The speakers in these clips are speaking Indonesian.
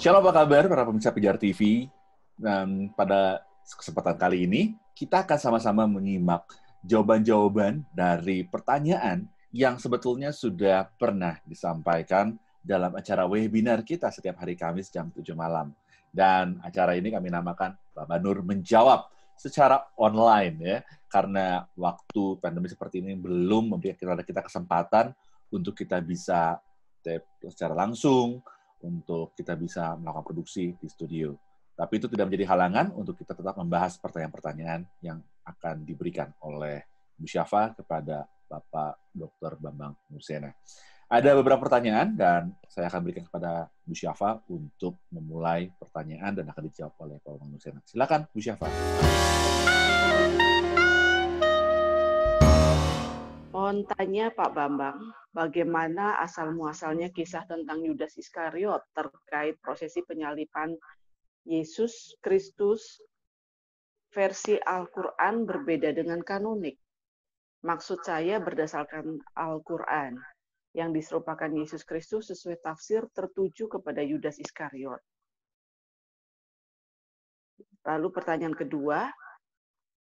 Shalom, apa kabar para pemirsa Pijar TV? Dan pada kesempatan kali ini, kita akan sama-sama menyimak jawaban-jawaban dari pertanyaan yang sebetulnya sudah pernah disampaikan dalam acara webinar kita setiap hari Kamis jam 7 malam. Dan acara ini kami namakan Bapak Nur Menjawab secara online, ya, karena waktu pandemi seperti ini belum memberikan kita kesempatan untuk kita bisa secara langsung, untuk kita bisa melakukan produksi di studio. Tapi itu tidak menjadi halangan untuk kita tetap membahas pertanyaan-pertanyaan yang akan diberikan oleh Bu Syafa kepada Bapak Dr. Bambang Nursena. Ada beberapa pertanyaan dan saya akan berikan kepada Bu Syafa untuk memulai pertanyaan dan akan dijawab oleh Pak Bambang Nursena. Silakan Bu Syafa. Mohon tanya Pak Bambang, bagaimana asal-muasalnya kisah tentang Yudas Iskariot terkait prosesi penyaliban Yesus Kristus versi Al-Quran berbeda dengan kanonik? Maksud saya berdasarkan Al-Quran, yang diserupakan Yesus Kristus sesuai tafsir tertuju kepada Yudas Iskariot. Lalu pertanyaan kedua,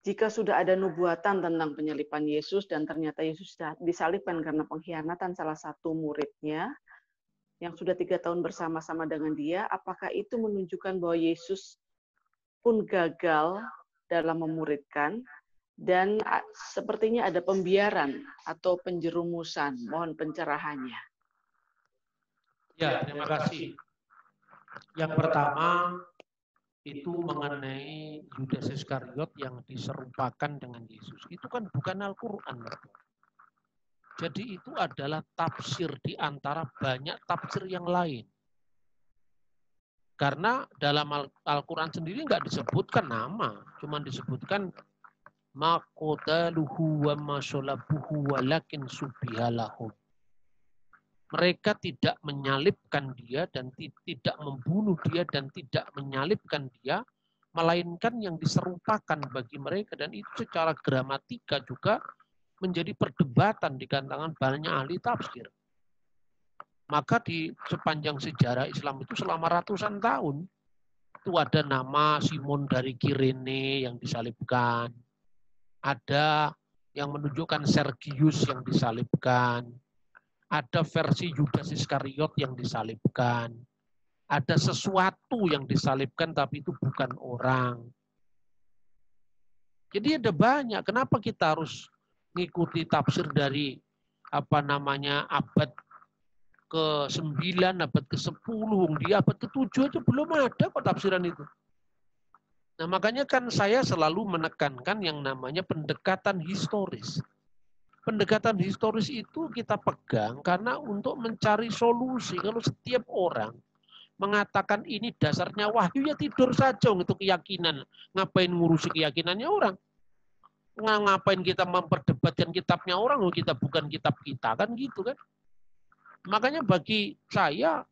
jika sudah ada nubuatan tentang penyaliban Yesus dan ternyata Yesus disalibkan karena pengkhianatan salah satu muridnya yang sudah 3 tahun bersama-sama dengan dia, apakah itu menunjukkan bahwa Yesus pun gagal dalam memuridkan dan sepertinya ada pembiaran atau penjerumusan? Mohon pencerahannya. Ya, terima kasih. Yang pertama, itu mengenai Yudas Iskariot yang diserupakan dengan Yesus. Itu kan bukan Al-Quran. Jadi itu adalah tafsir di antara banyak tafsir yang lain. Karena dalam Al-Quran sendiri nggak disebutkan nama. Cuma disebutkan maqtaluhu wa masolabuhu walakin subihalahum. Mereka tidak menyalibkan dia dan tidak membunuh dia dan tidak menyalibkan dia, melainkan yang diserupakan bagi mereka. Dan itu secara gramatika juga menjadi perdebatan di kalangan banyak ahli tafsir. Maka di sepanjang sejarah Islam itu selama ratusan tahun, itu ada nama Simon dari Kirene yang disalibkan. Ada yang menunjukkan Sergius yang disalibkan. Ada versi Yudas Iskariot yang disalibkan. Ada sesuatu yang disalibkan tapi itu bukan orang. Jadi ada banyak. Kenapa kita harus mengikuti tafsir dari abad ke-9, abad ke-10, di abad ke-7 itu belum ada kok tafsiran itu. Nah, makanya kan saya selalu menekankan yang namanya pendekatan historis. Pendekatan historis itu kita pegang karena untuk mencari solusi. Kalau setiap orang mengatakan ini dasarnya wahyu, ya tidur saja untuk keyakinan. Ngapain ngurusi keyakinannya orang? Ngapain kita memperdebatkan kitabnya orang? Kita bukan kitab kita, kan gitu kan? Makanya bagi saya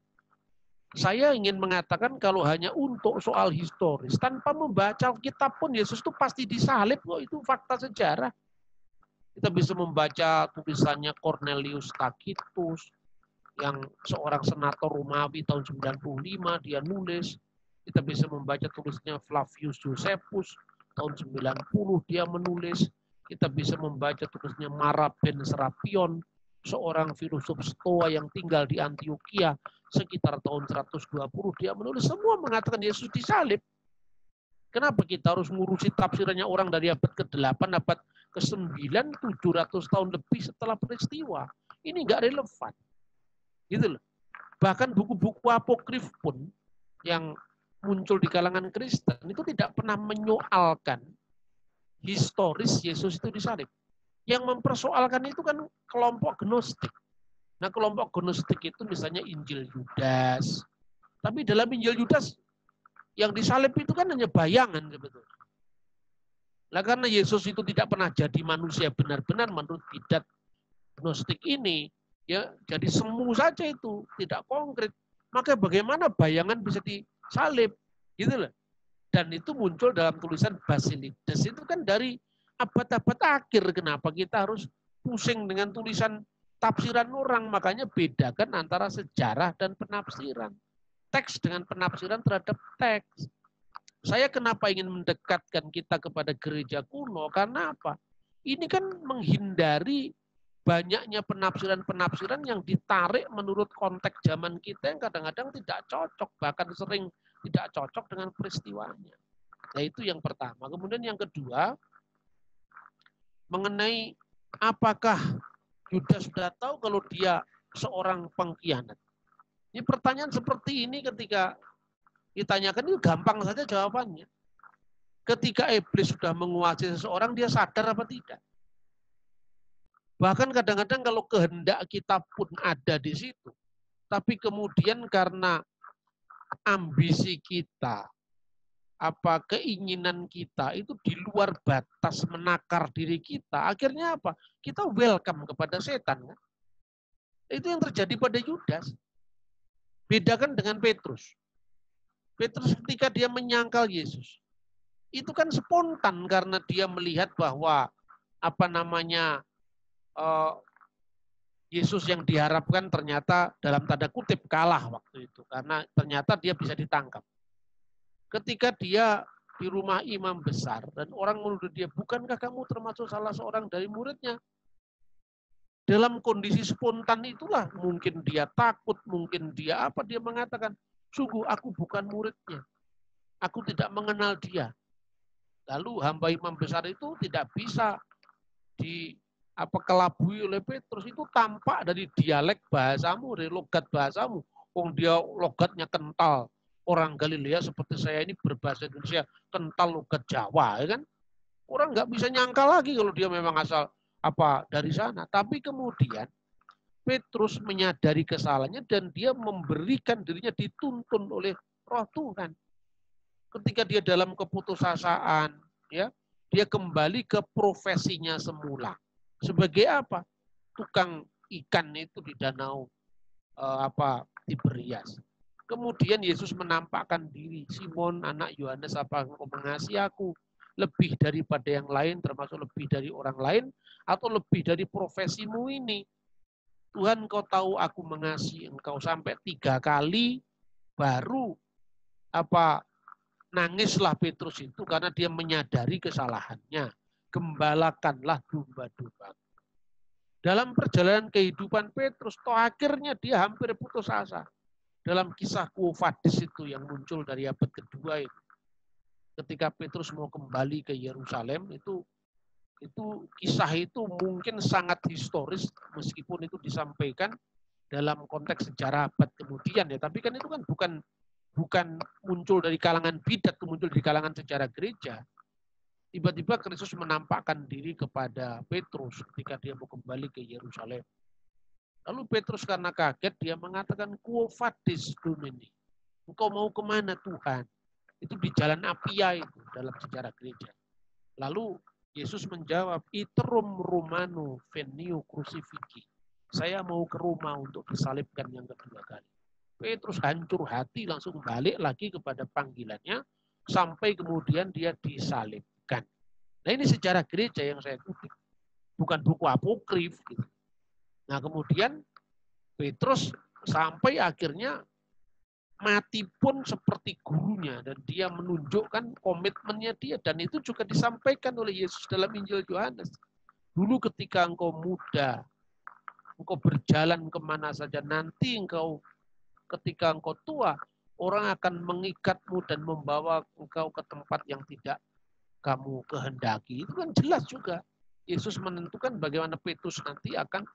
ingin mengatakan kalau hanya untuk soal historis, tanpa membaca kitab pun Yesus itu pasti disalib kok, itu fakta sejarah. Kita bisa membaca tulisannya Cornelius Tacitus, yang seorang senator Romawi tahun 95, dia nulis. Kita bisa membaca tulisnya Flavius Josephus, tahun 90, dia menulis. Kita bisa membaca tulisnya Mara ben Serapion, seorang filosof Stoa yang tinggal di Antioquia sekitar tahun 120, dia menulis. Semua mengatakan Yesus disalib. Kenapa kita harus ngurusi tafsirannya orang dari abad ke-8, abad ke-9, 700 tahun lebih setelah peristiwa? Ini nggak relevan. Gitu loh. Bahkan buku-buku apokrif pun yang muncul di kalangan Kristen itu tidak pernah menyoalkan historis Yesus itu disalib. Yang mempersoalkan itu kan kelompok gnostik. Nah, kelompok gnostik itu misalnya Injil Yudas. Tapi dalam Injil Yudas yang disalib itu kan hanya bayangan sebetulnya. Nah, karena Yesus itu tidak pernah jadi manusia benar-benar menurut bidat gnostik ini, ya jadi semu saja itu, tidak konkret. Maka bagaimana bayangan bisa disalib? Gitu loh. Dan itu muncul dalam tulisan Basilides. Itu kan dari abad-abad akhir. Kenapa kita harus pusing dengan tulisan tafsiran orang? Makanya bedakan antara sejarah dan penafsiran. teks dengan penafsiran terhadap teks. Saya kenapa ingin mendekatkan kita kepada gereja kuno? Karena apa? Ini kan menghindari banyaknya penafsiran-penafsiran yang ditarik menurut konteks zaman kita yang kadang-kadang tidak cocok, bahkan sering tidak cocok dengan peristiwanya. Nah, itu yang pertama. Kemudian yang kedua, mengenai apakah Yudas sudah tahu kalau dia seorang pengkhianat. Ini pertanyaan seperti ini ketika ditanyakan itu gampang saja jawabannya. Ketika iblis sudah menguasai seseorang, dia sadar apa tidak? Bahkan kadang-kadang kalau kehendak kita pun ada di situ, tapi kemudian karena ambisi kita, keinginan kita itu di luar batas menakar diri kita, akhirnya apa? Kita welcome kepada setan. Kan? Itu yang terjadi pada Yudas. Bedakan dengan Petrus. Petrus ketika dia menyangkal Yesus, itu kan spontan karena dia melihat bahwa Yesus yang diharapkan ternyata dalam tanda kutip kalah waktu itu karena ternyata dia bisa ditangkap. Ketika dia di rumah imam besar dan orang menuduh dia, bukankah kamu termasuk salah seorang dari muridnya? Dalam kondisi spontan itulah mungkin dia takut, mungkin dia mengatakan, sungguh aku bukan muridnya. Aku tidak mengenal dia. Lalu hamba imam besar itu tidak bisa kelabui oleh Petrus. Itu tampak dari dialek bahasamu, dari logat bahasamu. Dia logatnya kental. Orang Galilea seperti saya ini berbahasa Indonesia kental logat Jawa, ya kan? Orang nggak bisa nyangka lagi kalau dia memang asal dari sana. Tapi kemudian Petrus menyadari kesalahannya dan dia memberikan dirinya dituntun oleh Roh Tuhan. Ketika dia dalam keputusasaan, ya, dia kembali ke profesinya semula. Sebagai apa? Tukang ikan itu di danau Tiberias. Kemudian Yesus menampakkan diri, Simon anak Yohanes, apa engkau mengasihi aku lebih daripada yang lain, termasuk lebih dari orang lain, atau lebih dari profesimu ini? Tuhan, kau tahu aku mengasihi engkau. Sampai 3 kali baru nangislah Petrus itu karena dia menyadari kesalahannya. Gembalakanlah domba-domba. Dalam perjalanan kehidupan Petrus, toh akhirnya dia hampir putus asa. Dalam kisah Quo Vadis itu yang muncul dari abad kedua itu. Ketika Petrus mau kembali ke Yerusalem, itu kisah itu mungkin sangat historis meskipun itu disampaikan dalam konteks sejarah abad kemudian ya. Tapi kan itu kan bukan muncul dari kalangan bidat, muncul dari kalangan sejarah gereja. Tiba-tiba Kristus menampakkan diri kepada Petrus ketika dia mau kembali ke Yerusalem. Lalu Petrus karena kaget, dia mengatakan, Quo Vadis Domini. Engkau mau kemana Tuhan? Itu di jalan Apia itu dalam sejarah gereja. Lalu Yesus menjawab, Iterum Romano venio crucifixi. Saya mau ke Roma untuk disalibkan yang kedua kali. Petrus hancur hati, langsung balik lagi kepada panggilannya, sampai kemudian dia disalibkan. Nah ini sejarah gereja yang saya kutip. Bukan buku apokrif. Gitu. Nah kemudian Petrus sampai akhirnya mati pun seperti gurunya. Dan dia menunjukkan komitmennya dia. Dan itu juga disampaikan oleh Yesus dalam Injil Yohanes. Dulu ketika engkau muda, engkau berjalan kemana saja, nanti ketika engkau tua, orang akan mengikatmu dan membawa engkau ke tempat yang tidak kamu kehendaki. Itu kan jelas juga. Yesus menentukan bagaimana Petrus nanti akan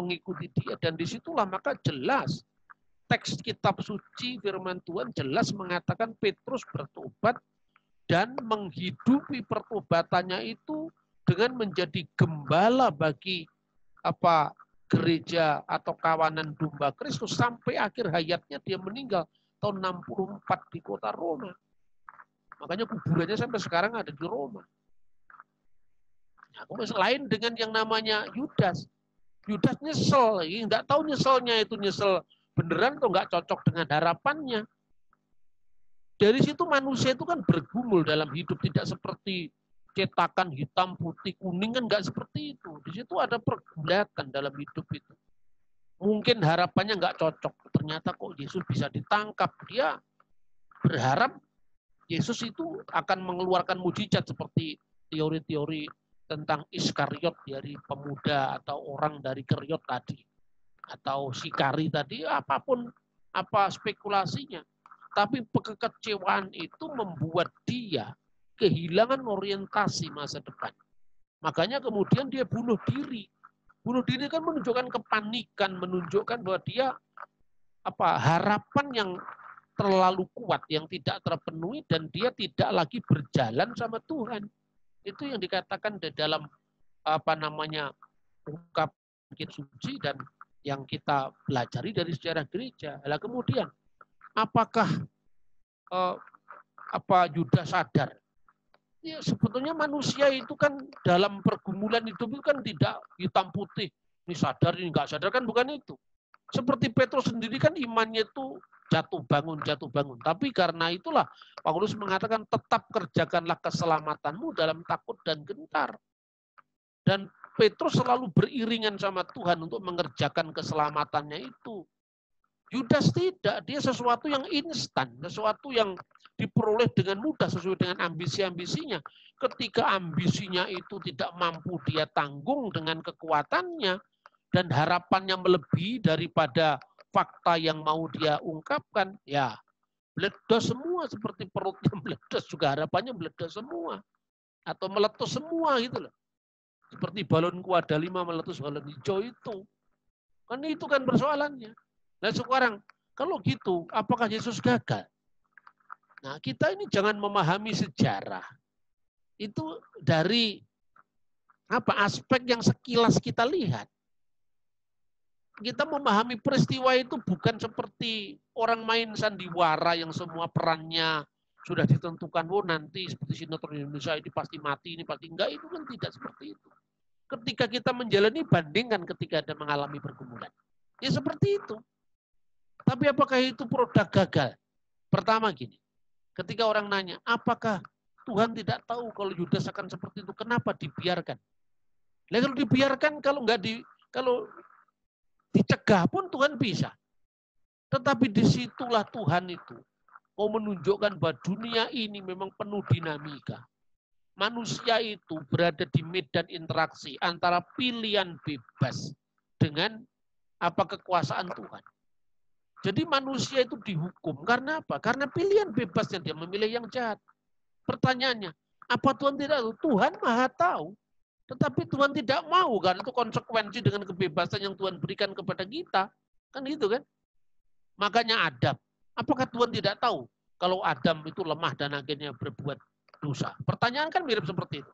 mengikuti dia. Dan disitulah maka jelas teks kitab suci firman Tuhan jelas mengatakan Petrus bertobat dan menghidupi pertobatannya itu dengan menjadi gembala bagi gereja atau kawanan domba Kristus sampai akhir hayatnya dia meninggal tahun 64 di kota Roma. Makanya kuburannya sampai sekarang ada di Roma. Nah, selain dengan yang namanya Yudas. Yudas nyesel, nggak tahu nyeselnya itu nyesel beneran atau nggak cocok dengan harapannya. Dari situ manusia itu kan bergumul dalam hidup, tidak seperti cetakan hitam, putih, kuning, kan nggak seperti itu. Di situ ada pergulatan dalam hidup itu. mungkin harapannya nggak cocok. Ternyata kok Yesus bisa ditangkap. Dia berharap Yesus itu akan mengeluarkan mujizat seperti teori-teori tentang Iskariot dari pemuda atau orang dari Keriot tadi. Atau Sikari tadi, apapun apa spekulasinya. Tapi kekecewaan itu membuat dia kehilangan orientasi masa depan. Makanya kemudian dia bunuh diri. Bunuh diri kan menunjukkan kepanikan, menunjukkan bahwa dia harapan yang terlalu kuat, yang tidak terpenuhi, dan dia tidak lagi berjalan sama Tuhan. Itu yang dikatakan di dalam ungkapan kitab suci dan yang kita pelajari dari sejarah gereja. Lah kemudian, apakah Yudas sadar? Ya, sebetulnya manusia itu kan dalam pergumulan hidup itu kan tidak hitam putih. Ini sadar, ini enggak sadar, kan bukan itu. Seperti Petrus sendiri kan imannya itu jatuh bangun. Tapi karena itulah Paulus mengatakan tetap kerjakanlah keselamatanmu dalam takut dan gentar. Dan Petrus selalu beriringan sama Tuhan untuk mengerjakan keselamatannya itu. Yudas tidak, dia sesuatu yang instan, sesuatu yang diperoleh dengan mudah sesuai dengan ambisi-ambisinya. Ketika ambisinya itu tidak mampu dia tanggung dengan kekuatannya dan harapannya melebihi daripada fakta yang mau dia ungkapkan, ya meledos semua, seperti perutnya meledos juga harapannya meledos semua atau meletus semua gitu loh. Seperti balon kuada 5 meletus balon hijau itu. Kan itu kan persoalannya. Nah sekarang, kalau gitu, apakah Yesus gagal? Nah kita ini jangan memahami sejarah. Itu dari aspek yang sekilas kita lihat. Kita memahami peristiwa itu bukan seperti orang main sandiwara yang semua perannya sudah ditentukan. Oh nanti seperti sinetron Indonesia ini pasti mati, ini pasti enggak. Itu kan tidak seperti itu. Ketika kita menjalani, bandingkan ketika ada mengalami pergumulan. Ya seperti itu. Tapi apakah itu produk gagal? Pertama gini, ketika orang nanya, apakah Tuhan tidak tahu kalau Yudas akan seperti itu? Kenapa dibiarkan? Nah, kalau dibiarkan, kalau dicegah pun Tuhan bisa. Tetapi disitulah Tuhan itu mau menunjukkan bahwa dunia ini memang penuh dinamika. Manusia itu berada di medan interaksi antara pilihan bebas dengan kekuasaan Tuhan. Jadi manusia itu dihukum. Karena apa? Karena pilihan bebasnya dia memilih yang jahat. Pertanyaannya, apa Tuhan tidak tahu? Tuhan Maha tahu. Tetapi Tuhan tidak mau, kan? Itu konsekuensi dengan kebebasan yang Tuhan berikan kepada kita. Kan gitu kan? Makanya Adam. Apakah Tuhan tidak tahu kalau Adam itu lemah dan akhirnya berbuat dosa? Pertanyaan kan mirip seperti itu.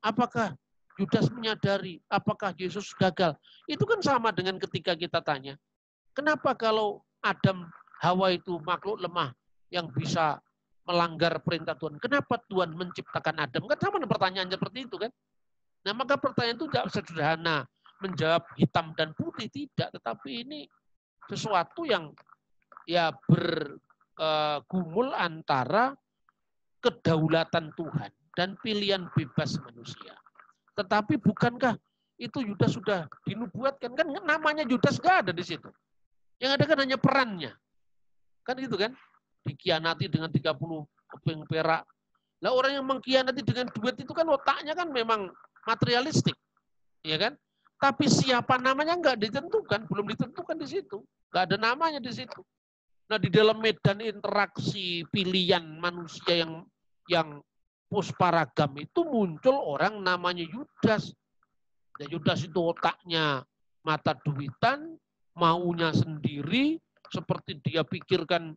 Apakah Yudas menyadari? Apakah Yesus gagal? Itu kan sama dengan ketika kita tanya, kenapa kalau Adam, Hawa itu makhluk lemah yang bisa melanggar perintah Tuhan? Kenapa Tuhan menciptakan Adam? Kan sama pertanyaan seperti itu kan? Nah maka pertanyaan itu tidak sederhana menjawab hitam dan putih, tidak. Tetapi ini sesuatu yang ya bergumul antara kedaulatan Tuhan dan pilihan bebas manusia. Tetapi bukankah itu Yudas sudah dinubuatkan? Kan namanya Yudas nggak ada di situ. Yang ada kan hanya perannya. Kan gitu kan? Dikhianati dengan 30 keping perak. Lah orang yang mengkhianati dengan duit itu kan otaknya kan memang materialistik. Ya kan? Tapi siapa namanya nggak ditentukan, belum ditentukan di situ. Nggak ada namanya di situ. Nah, di dalam medan interaksi pilihan manusia yang pusparagam itu muncul orang namanya Yudas. Nah, Yudas itu otaknya mata duitan, maunya sendiri, seperti dia pikirkan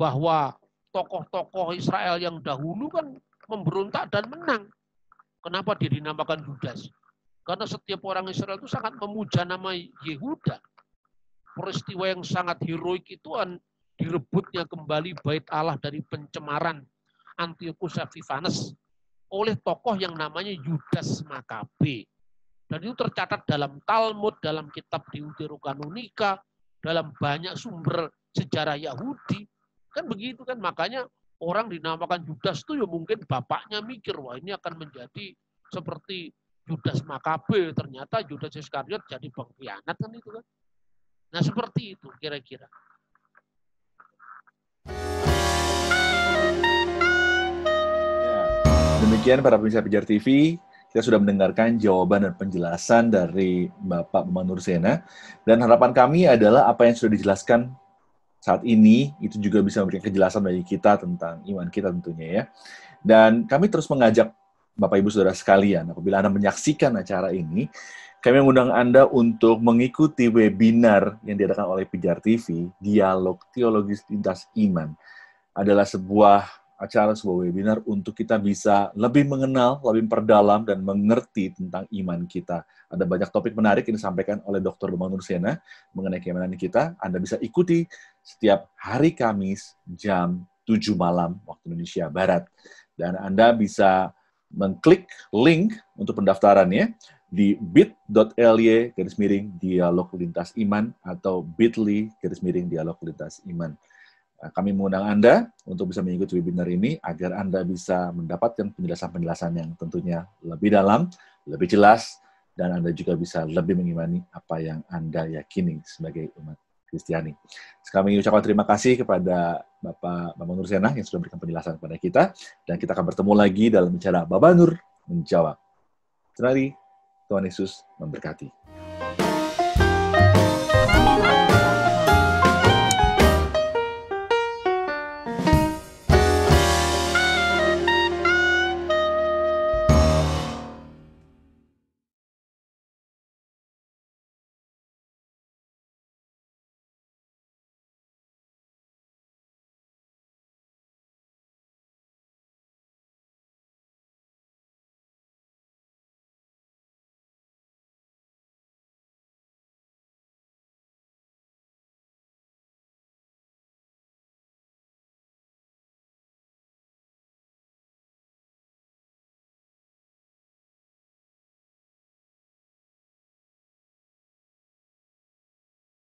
bahwa tokoh-tokoh Israel yang dahulu kan memberontak dan menang. Kenapa dia dinamakan Yudas? Karena setiap orang Israel itu sangat memuja nama Yehuda. Peristiwa yang sangat heroik itu direbutnya kembali bait Allah dari pencemaran Antiochus Epiphanes oleh tokoh yang namanya Yudas Makabe. Dan itu tercatat dalam Talmud, dalam kitab Deuterokanonika, dalam banyak sumber sejarah Yahudi. Kan begitu kan, makanya orang dinamakan Yudas itu ya mungkin bapaknya mikir, wah ini akan menjadi seperti Yudas Makabe. Ternyata Yudas Iskariot jadi pengkhianat kan itu kan. Nah, seperti itu kira-kira. Demikian para pemirsa Pijar TV, kita sudah mendengarkan jawaban dan penjelasan dari Bapak Bambang Nursena, dan harapan kami adalah apa yang sudah dijelaskan saat ini itu juga bisa memberikan kejelasan bagi kita tentang iman kita tentunya ya. Dan kami terus mengajak Bapak Ibu Saudara sekalian, apabila Anda menyaksikan acara ini, kami mengundang Anda untuk mengikuti webinar yang diadakan oleh Pijar TV, Dialog Teologis Lintas Iman. Adalah sebuah acara, sebuah webinar untuk kita bisa lebih mengenal, lebih perdalam, dan mengerti tentang iman kita. Ada banyak topik menarik yang disampaikan oleh Dr. Bambang Nursena mengenai keimanan kita. Anda bisa ikuti setiap hari Kamis jam 7 malam waktu Indonesia Barat. Dan Anda bisa mengklik link untuk pendaftarannya di bit.ly/dialog lintas iman atau bit.ly/dialog lintas iman. Kami mengundang Anda untuk bisa mengikuti webinar ini agar Anda bisa mendapatkan penjelasan-penjelasan yang tentunya lebih dalam, lebih jelas, dan Anda juga bisa lebih mengimani apa yang Anda yakini sebagai umat Kristiani. Kami ucapkan terima kasih kepada Bapak Bambang Nursena yang sudah memberikan penjelasan kepada kita, dan kita akan bertemu lagi dalam acara Baba Nur Menjawab. Terima kasih, Tuhan Yesus memberkati.